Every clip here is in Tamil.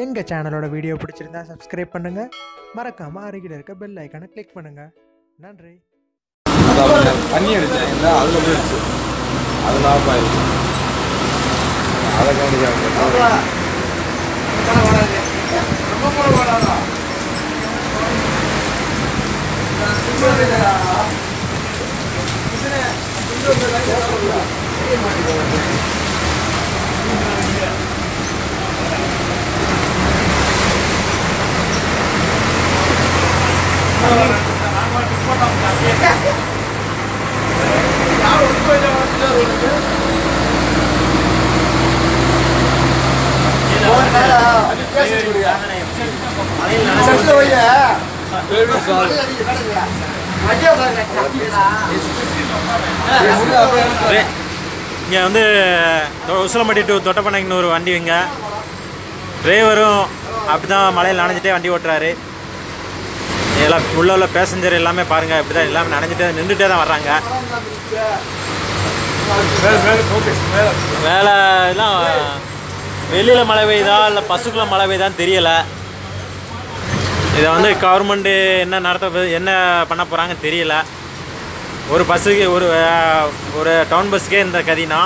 எங்கள் சேனலோட வீடியோ பிடிச்சிருந்தா சப்ஸ்கிரைப் பண்ணுங்கள், மறக்காமல் அருகில் இருக்க பெல் ஐக்கானை கிளிக் பண்ணுங்கள். நன்றி. தண்ணி அடிச்சேன் அதில் போயிடுச்சு, அது லாபம் ஆயிடுச்சு. அதை கவனிக்க இங்கே வந்து உசிலம்பட்டி டு தொட்டப்பனைக்குன்னு ஒரு வண்டி வைங்க. டிரைவரும் அப்படி தான் மலையில் நனைஞ்சிட்டே வண்டி ஓட்டுறாரு. எல்லாம் உள்ள பேசஞ்சர் எல்லாமே பாருங்கள், இப்படி தான் எல்லாமே நனைஞ்சிட்டே நின்றுட்டே தான் வர்றாங்க. வேலை எல்லாம் வெளியில் மழை பெய்யுதா இல்லை பசுக்குள்ள மழை பெய்யுதான்னு தெரியலை. இதை வந்து கவர்மெண்ட்டு என்ன பண்ண போகிறாங்கன்னு தெரியல. ஒரு பஸ்ஸுக்கு ஒரு டவுன் பஸ்ஸுக்கே இந்த கதினா,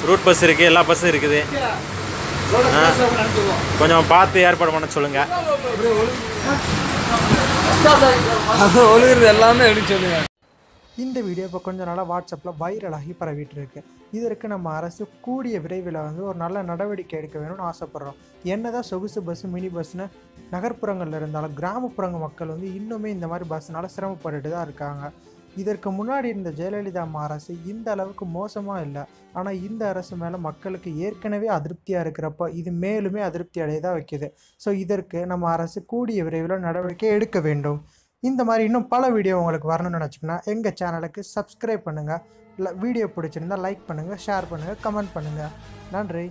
ரூட் பஸ் இருக்குது, எல்லா பஸ்ஸும் இருக்குது. கொஞ்சம் பார்த்து ஏற்பாடு பண்ண சொல்லுங்கள். எல்லாமே எடுத்து சொல்லுங்க. இந்த வீடியோ இப்போ கொஞ்ச நாளாக வாட்ஸ்அப்பில் வைரலாகி பரவிட்டு இருக்கு. இதற்கு நம்ம அரசு கூடிய விரைவில் வந்து ஒரு நல்ல நடவடிக்கை எடுக்க வேணும்னு ஆசைப்பட்றோம். என்னதான் சொகுசு பஸ்ஸு மினி பஸ்ஸுன்னு நகர்ப்புறங்களில் இருந்தாலும் கிராமப்புற மக்கள் வந்து இன்னுமே இந்த மாதிரி பஸ்ஸுனால சிரமப்பட்டுட்டு தான் இருக்காங்க. இதற்கு முன்னாடி இருந்த ஜெயலலிதா அரசு இந்த அளவுக்கு மோசமாக இல்லை. ஆனால் இந்த அரசு மேலே மக்களுக்கு ஏற்கனவே அதிருப்தியாக இருக்கிறப்ப இது மேலுமே அதிருப்தி அடைய தான் வைக்கிது. ஸோ இதற்கு நம்ம அரசு கூடிய விரைவில் நடவடிக்கை எடுக்க வேண்டும். இந்த மாதிரி இன்னும் பல வீடியோ உங்களுக்கு வரணும்னு நினச்சிங்கன்னா எங்கள் சேனலுக்கு சப்ஸ்கிரைப் பண்ணுங்கள். வீடியோ பிடிச்சிருந்தால் லைக் பண்ணுங்கள், ஷேர் பண்ணுங்கள், கமெண்ட் பண்ணுங்கள். நன்றி.